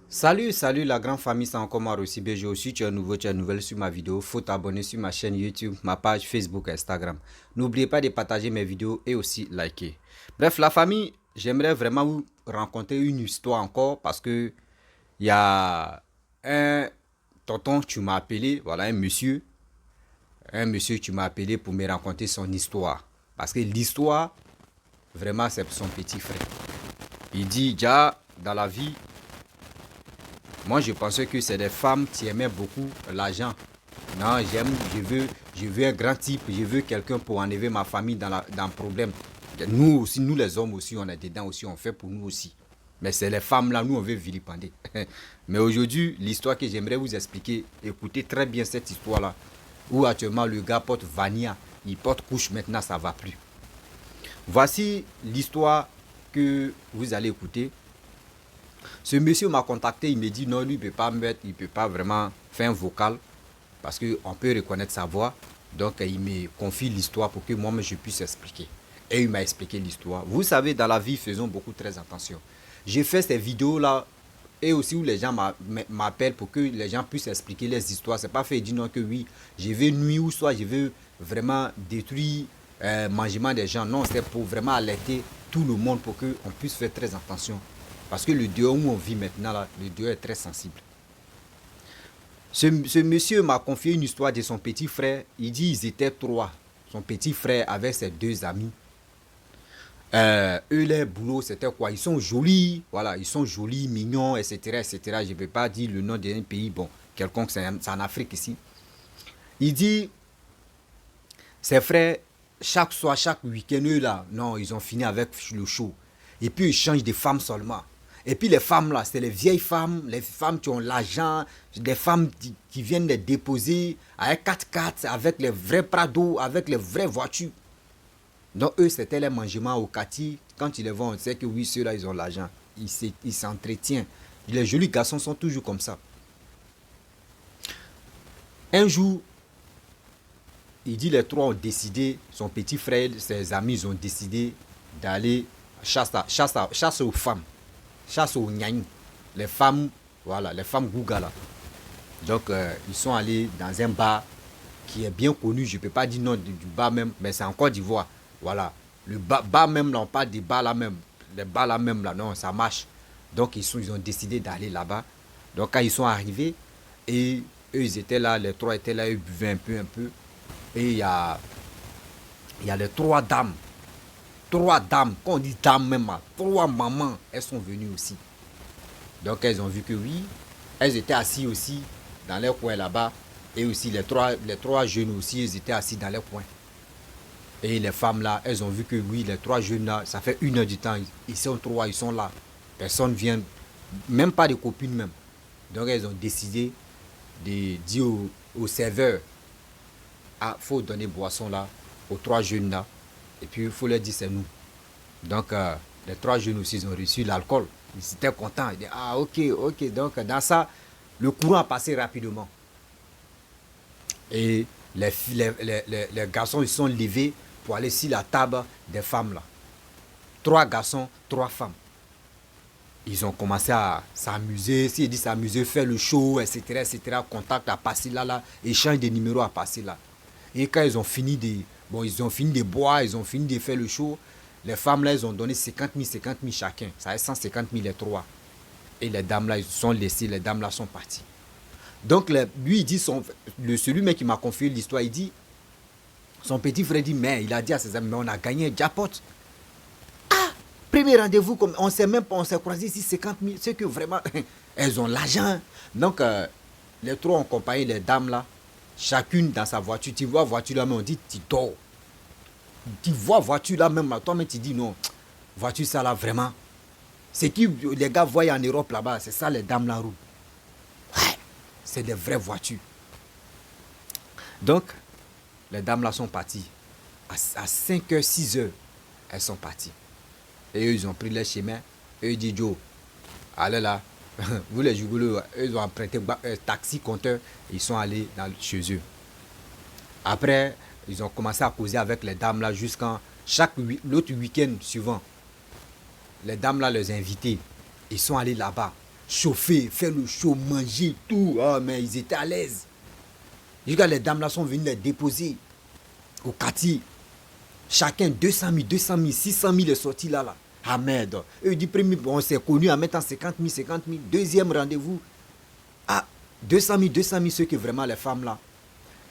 Salut la grande famille, c'est encore moi aussi BG aussi. Tu es nouveau, tu es nouvelle sur ma vidéo. Faut t'abonner sur ma chaîne YouTube, ma page Facebook, Instagram. N'oubliez pas de partager mes vidéos et aussi liker. Bref, la famille, j'aimerais vraiment vous raconter une histoire encore parce que il y a un tonton, tu m'as appelé, voilà, un monsieur, tu m'as appelé pour me raconter son histoire. Parce que l'histoire, vraiment, c'est son petit frère. Il dit, déjà, dans la vie, moi, je pensais que c'est des femmes qui aimaient beaucoup l'argent. Non, je veux un grand type, je veux quelqu'un pour enlever ma famille dans le problème. Nous aussi, nous les hommes aussi, on est dedans aussi, on fait pour nous aussi. Mais c'est les femmes là, nous on veut vilipender. Mais aujourd'hui, l'histoire que j'aimerais vous expliquer, écoutez très bien cette histoire là, où actuellement le gars porte Vania, il porte couche maintenant, ça va plus. Voici l'histoire que vous allez écouter. Ce monsieur m'a contacté, il me dit non, lui, il ne peut pas mettre, il peut pas vraiment faire un vocal parce qu'on peut reconnaître sa voix. Donc, il me confie l'histoire pour que moi-même je puisse expliquer. Et il m'a expliqué l'histoire. Vous savez, dans la vie, faisons beaucoup très attention. J'ai fait ces vidéos-là et aussi où les gens m'appellent pour que les gens puissent expliquer les histoires. C'est pas fait dire non que oui, je veux nuire ou soit je veux vraiment détruire le mangement des gens. Non, c'est pour vraiment alerter tout le monde pour qu'on puisse faire très attention. Parce que le dehors où on vit maintenant, là, le dehors est très sensible. Ce monsieur m'a confié une histoire de son petit frère. Il dit ils étaient trois. Son petit frère avec ses deux amis. Eux, les boulots, c'était quoi? Ils sont jolis, voilà, ils sont jolis, mignons, etc., etc. Je ne peux pas dire le nom d'un pays, bon, quelconque, c'est en Afrique ici. Il dit, ses frères, chaque soir, chaque week-end, eux là, non, ils ont fini avec le show. Et puis, ils changent de femmes seulement. Et puis, les femmes là, c'est les vieilles femmes, les femmes qui ont l'argent, des femmes qui viennent les déposer avec 4x4, avec les vrais Prado, avec les vraies voitures. Donc, eux, c'était les mangements au Kati. Quand ils les voient, on sait que oui, ceux-là, ils ont l'argent. Ils s'entretiennent. Les jolis garçons sont toujours comme ça. Un jour, il dit les trois ont décidé, son petit frère, ses amis, ils ont décidé d'aller chasse aux femmes, chasse aux gnagnes, les femmes, voilà, les femmes Gouga là. Donc, ils sont allés dans un bar qui est bien connu, je ne peux pas dire non du bar même, mais c'est en Côte d'Ivoire. Voilà, le bar même là, on parle des bars là même, les bars là même là, non, ça marche. Donc, ils ont décidé d'aller là-bas. Donc, quand ils sont arrivés, et eux, ils étaient là, les trois étaient là, ils buvaient un peu. Et il y a les trois dames, quand on dit dames même, trois mamans, elles sont venues aussi. Donc elles ont vu que oui, elles étaient assises aussi dans leur coin là-bas. Et aussi les trois jeunes aussi, ils étaient assis dans leur coin. Et les femmes là, elles ont vu que oui, les trois jeunes là, ça fait 1 heure du temps, ils sont trois, ils sont là. Personne vient, même pas de copines même. Donc elles ont décidé de dire au serveur, ah, faut donner boisson là aux trois jeunes là. Et puis il faut leur dire c'est nous. Donc les trois jeunes aussi ils ont reçu l'alcool. Ils étaient contents. Ils disaient, ah ok, ok. Donc dans ça, le courant a passé rapidement. Et les garçons ils sont levés pour aller sur la table des femmes là. Trois garçons, trois femmes. Ils ont commencé à s'amuser. S'ils disent s'amuser, faire le show, etc., etc. Contact à passer là, échange de numéros à passer là. Et quand ils ont fini de boire, ils ont fini de faire le show, les femmes là, elles ont donné 50 000 chacun. Ça fait 150 000 les trois. Et les dames là, ils sont laissées, les dames là sont parties. Donc lui, il dit, celui qui m'a confié l'histoire, il dit, son petit frère dit, mais il a dit à ses amis, mais on a gagné un jackpot. Premier rendez-vous, comme on sait même pas, on s'est croisé ici 50 000, c'est que vraiment, elles ont l'argent. Donc, les trois ont accompagné les dames là, chacune dans sa voiture. Tu vois voiture là, mais on dit, tu dors. Tu vois voiture là même, toi-même tu dis non, voiture ça là vraiment. C'est qui les gars voient en Europe là-bas, c'est ça les dames là roulent. Ouais, c'est des vraies voitures. Donc, les dames là sont parties. À 5h, 6h, elles sont parties. Et eux, ils ont pris leur chemin. Eux, ils disent, Joe, allez là. Vous les joueurs, eux, ils ont emprunté un taxi compteur. Ils sont allés chez eux. Après, ils ont commencé à causer avec les dames là jusqu'à l'autre week-end suivant. Les dames là les invitaient. Ils sont allés là-bas. chauffer, faire le show, manger, tout. Oh, mais ils étaient à l'aise. Jusqu'à les dames là sont venues les déposer au quartier. Chacun 200 000, 200 000, 600 000 est sorti là. Ah merde. Eux disent premier, on s'est connus en mettant 50 000, 50 000. Deuxième rendez-vous. Ah, 200 000, 200 000, ceux que vraiment les femmes là.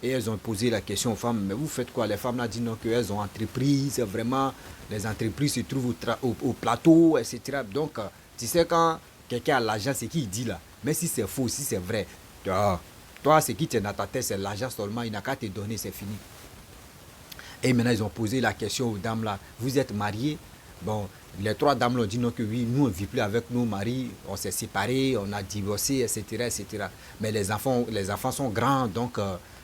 Et elles ont posé la question aux femmes, mais vous faites quoi? Les femmes là disent non, qu'elles ont entreprise, vraiment, les entreprises se trouvent au plateau, etc. Donc, tu sais, quand quelqu'un a l'argent, c'est qui il dit là. Mais si c'est faux, si c'est vrai, toi, ce qui tient dans ta tête, c'est l'argent seulement, il n'a qu'à te donner, c'est fini. Et maintenant, ils ont posé la question aux dames là, vous êtes mariées? Bon, les trois dames l'ont dit non, que oui, nous on ne vit plus avec nos maris, on s'est séparés, on a divorcé, etc., etc. Mais les enfants sont grands, donc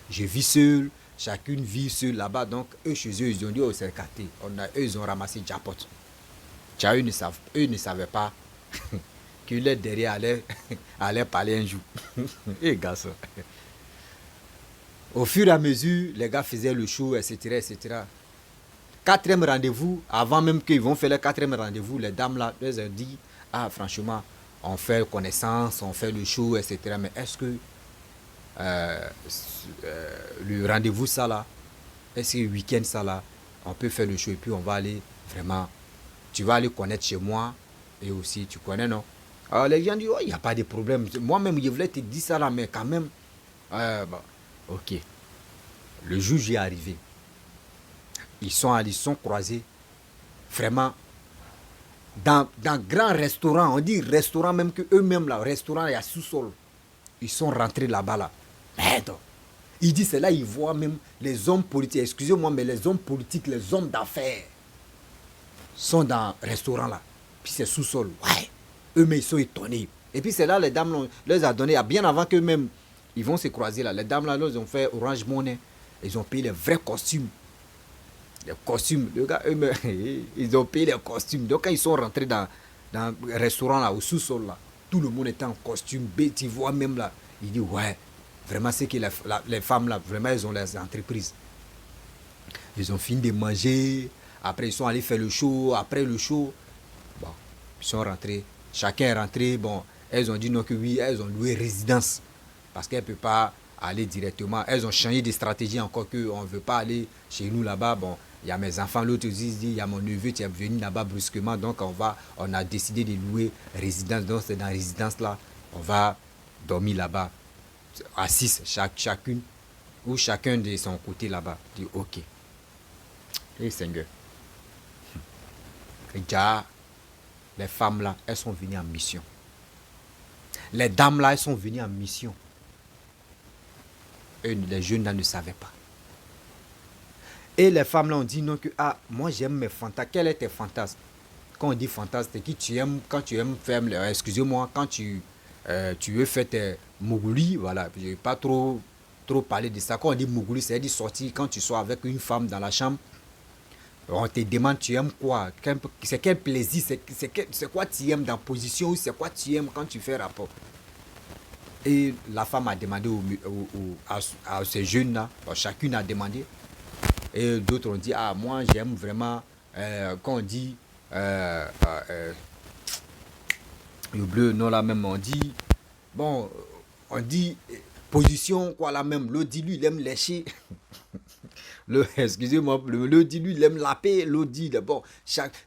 je vis seul, chacune vit seule là-bas. Donc eux, chez eux, ils ont dit, oh, c'est écarté. Eux, ils ont ramassé Japot. Eux ne savaient pas que leur derrière allait parler un jour. Et gars, ça. Au fur et à mesure, les gars faisaient le show, etc., etc. Quatrième rendez-vous, avant même qu'ils vont faire le quatrième rendez-vous, les dames là, elles ont dit, ah franchement, on fait connaissance, on fait le show, etc. Mais est-ce que le rendez-vous ça là, est-ce que le week-end ça là, on peut faire le show et puis on va aller vraiment, tu vas aller connaître chez moi et aussi tu connais non? Alors les gens disent, oh, il n'y a pas de problème. Moi-même, je voulais te dire ça là, mais quand même, bon, ok. Le jour J est arrivé. Ils sont croisés vraiment dans grand restaurant. On dit restaurant même que eux-mêmes là, restaurant il y a sous-sol. Ils sont rentrés là-bas là. Merde. Il dit c'est là ils voient même les hommes politiques. Excusez-moi mais les hommes politiques, les hommes d'affaires sont dans le restaurant là. Puis c'est sous-sol. Ouais. Eux-mêmes ils sont étonnés. Et puis c'est là les dames leur a donné bien avant qu'eux-mêmes ils vont se croiser là. Les dames là ils ont fait Orange Money. Ils ont payé les vrais costumes. Les costumes, les gars, eux, ils ont payé les costumes. Donc, quand ils sont rentrés dans le restaurant, là, au sous-sol, là, tout le monde était en costume. Tu vois même là, il dit, ouais, vraiment, c'est que les femmes, là, vraiment, elles ont les entreprises. Ils ont fini de manger. Après, ils sont allés faire le show. Après le show, bon, ils sont rentrés. Chacun est rentré. Bon, elles ont dit non que oui, elles ont loué résidence. Parce qu'elles ne peuvent pas aller directement. Elles ont changé de stratégie encore qu'on ne veut pas aller chez nous là-bas. Bon, il y a mes enfants, l'autre dit, il y a mon neveu qui est venu là-bas brusquement, donc on a décidé de louer résidence. Donc c'est dans la résidence là, on va dormir là-bas, à 6 chacune, ou chacun de son côté là-bas. Dit ok. Et Seigneur. Déjà, les femmes là, elles sont venues en mission. Les dames là, elles sont venues en mission. Eux, les jeunes là ne savaient pas. Et les femmes là ont dit non que ah moi j'aime mes fantasmes. Quel est tes fantasmes? Quand on dit fantasme, c'est qui tu aimes quand tu aimes faire excusez-moi quand tu veux faire tes mougoulis, voilà, je vais pas trop parler de ça. Quand on dit mougoulis, c'est dire sortir quand tu sois avec une femme dans la chambre. On te demande tu aimes quoi? C'est quel plaisir, c'est quoi tu aimes dans la position, c'est quoi tu aimes quand tu fais rapport. Et la femme a demandé à ces jeunes là, chacune a demandé. Et d'autres ont dit, ah, moi j'aime vraiment, quand on dit, le bleu, non, là même, on dit, bon, on dit, position, quoi, là même, l'autre dit, lui, il aime lécher. Excusez-moi, l'autre dit, lui, il aime laper, l'autre dit, bon,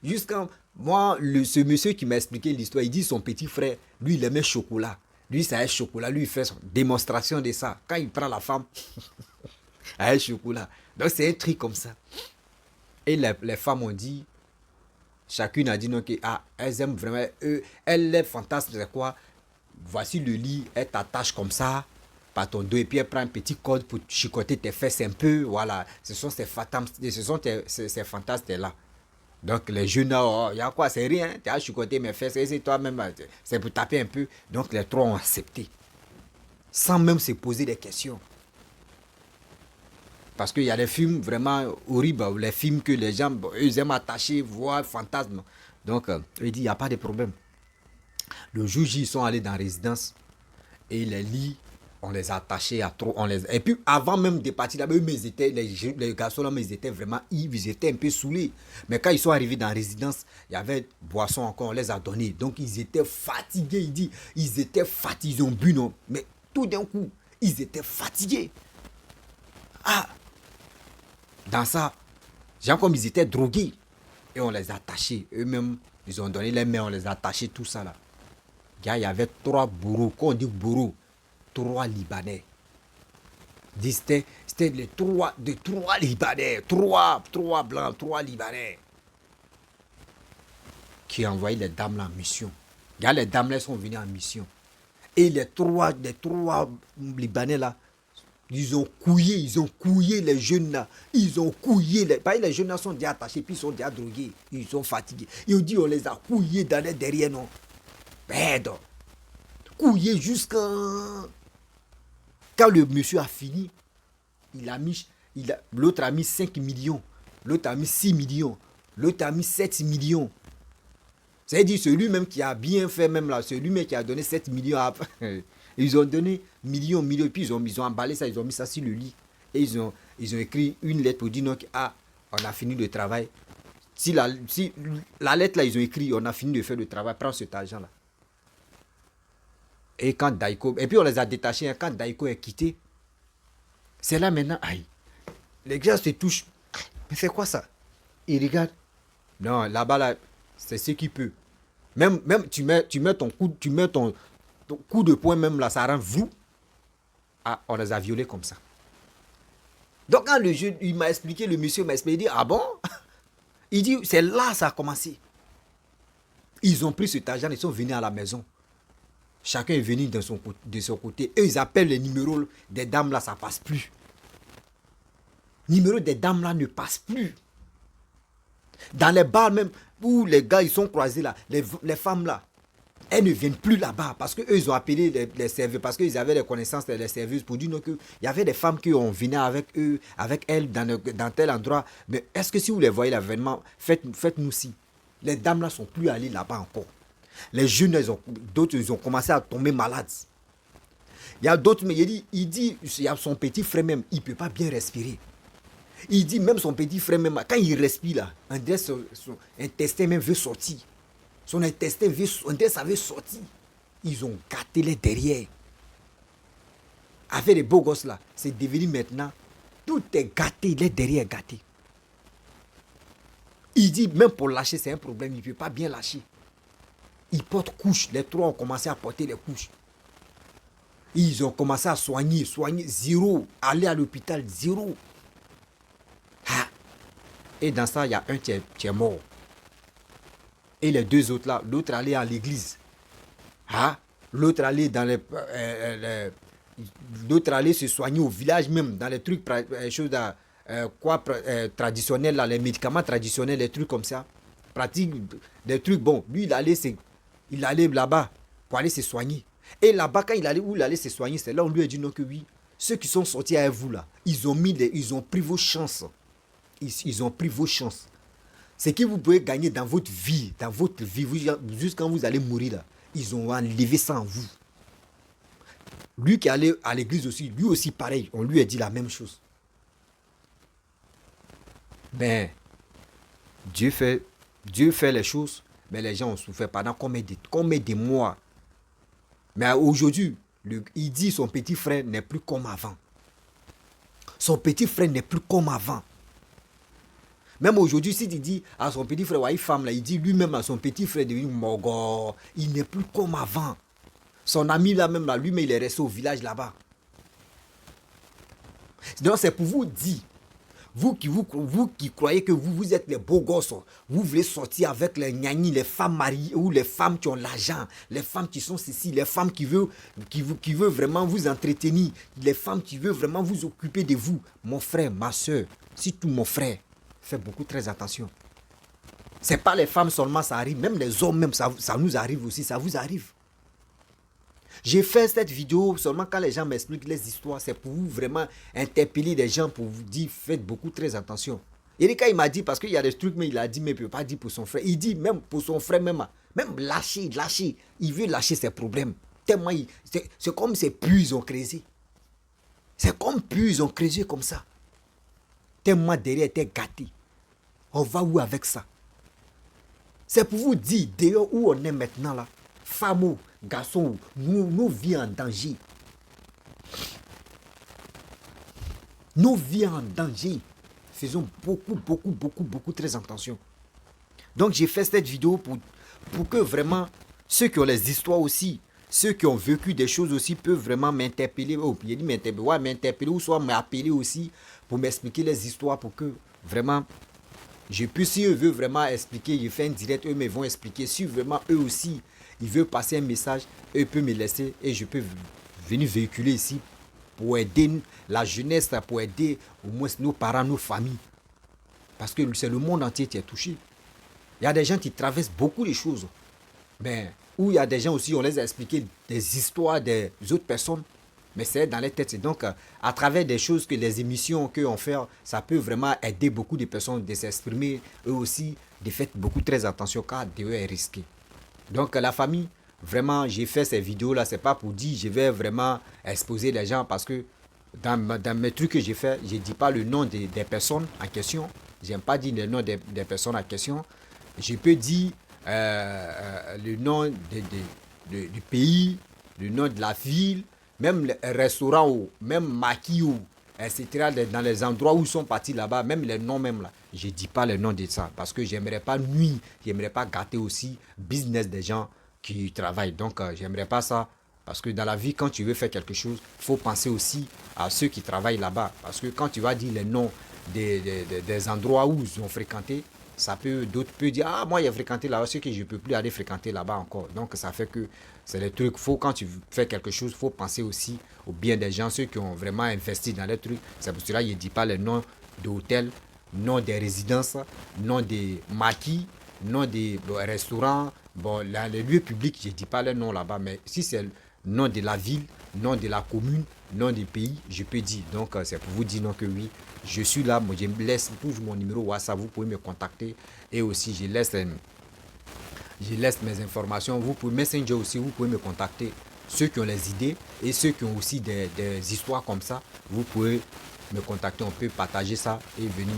jusqu'à, moi, ce monsieur qui m'a expliqué l'histoire, il dit, son petit frère, lui, il aimait chocolat. Lui, ça est chocolat, lui, il fait son démonstration de ça. Quand il prend la femme, elle chocolat. Donc c'est un truc comme ça. Et les femmes ont dit, chacune a dit non que ah, elles aiment vraiment, elles les fantasmes c'est quoi? Voici le lit, elle t'attache comme ça par ton dos et puis elle prend un petit code pour chicoter tes fesses un peu, voilà. Ce sont ces fantasmes là. Donc les jeunes, oh, il y a quoi? C'est rien, tu as chicoté mes fesses et c'est toi-même, c'est pour taper un peu. Donc les trois ont accepté, sans même se poser des questions. Parce qu'il y a des films vraiment horribles, les films que les gens ils aiment attacher, voir, fantasmes. Donc, il dit, il n'y a pas de problème. Le jour J, ils sont allés dans la résidence et les lits On les a attachés à trop. Et puis avant même de partir là-bas, les garçons là, ils étaient vraiment ivres, ils étaient un peu saoulés. Mais quand ils sont arrivés dans la résidence, il y avait boisson encore, on les a donné. Donc ils étaient fatigués, il dit. Ils étaient fatigués, ils ont bu, non. Mais tout d'un coup, ils étaient fatigués. Ah! Dans ça, genre comme ils étaient drogués. Et on les a attachés. Eux-mêmes, ils ont donné les mains, on les a attachés, tout ça là. Il y avait 3 bourreaux. Quand on dit bourreaux, 3 Libanais. C'était les 3 Libanais. 3 blancs, 3 Libanais. Qui envoyaient les dames là en mission. Regarde, les dames là sont venues en mission. Et les 3 Libanais là, ils ont couillé les jeunes là. Ils ont couillé les jeunes là sont déjà attachés, puis ils sont déjà drogués. Ils sont fatigués. Ils ont dit on les a couillés dans les derrière, non. Merde. Couillés jusqu'à... Quand le monsieur a fini, l'autre a mis 5 millions, l'autre a mis 6 millions, l'autre a mis 7 millions. C'est-à-dire celui-même qui a bien fait même là, celui-même qui a donné 7 millions, ils ont donné millions, puis ils ont emballé ça, ils ont mis ça sur le lit. Et ils ont écrit une lettre pour dire non, on a fini le travail. Si la lettre là, ils ont écrit, on a fini de faire le travail, prends cet argent là. Et quand Daïko, et puis on les a détachés, hein, quand Daïko est quitté, c'est là maintenant, aïe, les gars se touchent, mais c'est quoi ça? Ils regardent, non, là-bas, là, c'est ce qui peut. Même tu mets ton coup de poing, même là, ça rend vous. Ah, on les a violés comme ça. Donc quand le monsieur m'a expliqué, il dit, ah bon? Il dit, c'est là ça a commencé. Ils ont pris cet argent, ils sont venus à la maison. Chacun est venu de son côté. Eux, ils appellent les numéros des dames là, ça passe plus. Numéro des dames là ne passe plus. Dans les bars même, où les gars ils sont croisés là, les femmes là, elles ne viennent plus là-bas parce qu'eux ils ont appelé les serveuses, parce qu'ils avaient les connaissances des serveuses pour dire qu'il y avait des femmes qui ont venaient avec eux, avec elles dans tel endroit. Mais est-ce que si vous les voyez l'événement, faites-nous si. Les dames là sont plus allées là-bas encore. Les jeunes, d'autres, ils ont commencé à tomber malades. Il y a d'autres, mais il dit, il y a son petit frère même, il ne peut pas bien respirer. Il dit, même son petit frère même, quand il respire là, Andrés, son intestin même veut sortir. Son intestin veut sortir. Ils ont gâté les derrière. Avec les beaux gosses là, c'est devenu maintenant, tout est gâté, les derrière gâté. Il dit, même pour lâcher, c'est un problème, il ne peut pas bien lâcher. Ils portent couches. Les 3 ont commencé à porter les couches. Ils ont commencé à soigner. Zéro. Aller à l'hôpital, zéro. Ah. Et dans ça, il y a un qui est mort. Et les 2 autres là, l'autre allait à l'église. Ah. L'autre allait dans l'autre allait se soigner au village même, dans les trucs, choses traditionnels là, les médicaments traditionnels, les trucs comme ça. Pratique, des trucs, bon, lui il allait là-bas pour aller se soigner. Et là-bas, quand il allait se soigner, c'est là où on lui a dit non que oui, ceux qui sont sortis avec vous là, ils ont pris vos chances. Ils ont pris vos chances. Ce que vous pouvez gagner dans votre vie, jusqu'à quand vous allez mourir là, ils ont enlevé ça en vous. Lui qui allait à l'église aussi, lui aussi pareil, on lui a dit la même chose. Mais Dieu fait les choses, mais les gens ont souffert pendant combien de mois. Mais aujourd'hui, il dit son petit frère n'est plus comme avant. Son petit frère n'est plus comme avant. Même aujourd'hui, si tu dis à son petit frère, ouais, femme là, il dit lui-même à son petit frère devenu Mogo, il n'est plus comme avant. Son ami là même là, lui-même il est resté au village là-bas. Donc c'est pour vous dire. Vous qui croyez que vous êtes les beaux gosses, vous voulez sortir avec les gnagnis, les femmes mariées ou les femmes qui ont l'argent, les femmes qui sont ceci, les femmes qui veulent vraiment vous entretenir, les femmes qui veulent vraiment vous occuper de vous. Mon frère, ma soeur, surtout mon frère, faites beaucoup très attention. Ce n'est pas les femmes seulement, ça arrive, même les hommes, même ça nous arrive aussi, ça vous arrive. J'ai fait cette vidéo seulement quand les gens m'expliquent les histoires. C'est pour vous vraiment interpeller les gens pour vous dire faites beaucoup très attention. Erika il m'a dit parce qu'il y a des trucs mais il a dit mais il ne peut pas dire pour son frère. Il dit même pour son frère même lâcher. Il veut lâcher ses problèmes. Tellement c'est comme ses puits ils ont creusé. C'est comme puis ils ont creusé comme ça. Tellement derrière était gâté. On va où avec ça? C'est pour vous dire, d'ailleurs où on est maintenant là, femmes ou garçons, nous vies en danger. Nos vies en danger. Faisons beaucoup très attention. Donc j'ai fait cette vidéo pour que vraiment ceux qui ont les histoires aussi, ceux qui ont vécu des choses aussi peuvent vraiment m'interpeller. Oh, il dit m'interpeller ou soit m'appeler aussi pour m'expliquer les histoires pour que vraiment je puisse, si eux veulent vraiment expliquer, je fais un direct, eux me vont expliquer. Si vraiment eux aussi, ils veulent passer un message, eux peuvent me laisser et je peux venir véhiculer ici pour aider la jeunesse, pour aider au moins nos parents, nos familles. Parce que c'est le monde entier qui est touché. Il y a des gens qui traversent beaucoup de choses. Mais où il y a des gens aussi, on les a expliqué des histoires des autres personnes. Mais c'est dans les têtes. Donc, à travers des choses que les émissions qu'on fait, ça peut vraiment aider beaucoup de personnes de s'exprimer. Eux aussi, de faire beaucoup très attention car Dieu est risqué. Donc, la famille, vraiment, j'ai fait ces vidéos-là. C'est pas pour dire je vais vraiment exposer les gens parce que dans mes trucs que j'ai fait, je ne dis pas le nom des personnes en question. Je n'aime pas dire le nom des personnes en question. Je peux dire le nom du pays, le nom de la ville, même les restaurants ou même maquis ou etc. Dans les endroits où ils sont partis là-bas, même les noms même là. Je ne dis pas le nom de ça parce que j'aimerais pas nuire, j'aimerais pas gâter aussi business des gens qui travaillent. Donc j'aimerais pas ça parce que dans la vie, quand tu veux faire quelque chose, il faut penser aussi à ceux qui travaillent là-bas. Parce que quand tu vas dire les noms des endroits où ils ont fréquenté, ça peut, d'autres peuvent dire, ah, moi, j'ai fréquenté là-bas, ce que je ne peux plus aller fréquenter là-bas encore. Donc, ça fait que c'est les trucs. Quand tu fais quelque chose, il faut penser aussi au bien des gens, ceux qui ont vraiment investi dans les trucs. C'est pour cela que je ne dis pas les noms d'hôtels, nom des résidences, nom des maquis, nom des restaurants. Bon, là, les lieux publics, je ne dis pas les noms là-bas, mais si c'est le nom de la ville, nom de la commune, nom du pays, je peux dire. Donc, c'est pour vous dire non que oui, je suis là. Moi, je laisse toujours mon numéro WhatsApp, vous pouvez me contacter. Et aussi, je laisse mes informations. Vous pouvez Messenger aussi, vous pouvez me contacter. Ceux qui ont les idées et ceux qui ont aussi des histoires comme ça, vous pouvez me contacter. On peut partager ça et venir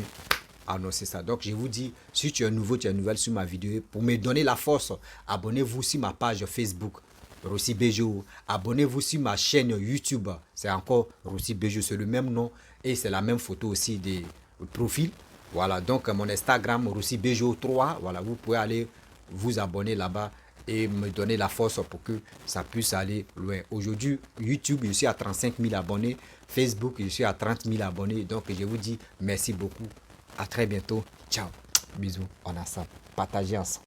annoncer ça. Donc, je vous dis, si tu es nouveau, tu es nouvelle sur ma vidéo, pour me donner la force, abonnez-vous sur ma page Facebook. Rossi Bejo. Abonnez-vous sur ma chaîne YouTube. C'est encore Rossi Bejo, c'est le même nom et c'est la même photo aussi des profils. Voilà, donc mon Instagram, Rossi Bejo 3. Voilà, vous pouvez aller vous abonner là-bas et me donner la force pour que ça puisse aller loin. Aujourd'hui, YouTube, je suis à 35 000 abonnés. Facebook, je suis à 30 000 abonnés. Donc, je vous dis merci beaucoup. À très bientôt. Ciao. Bisous. On a ça. Partagez ensemble.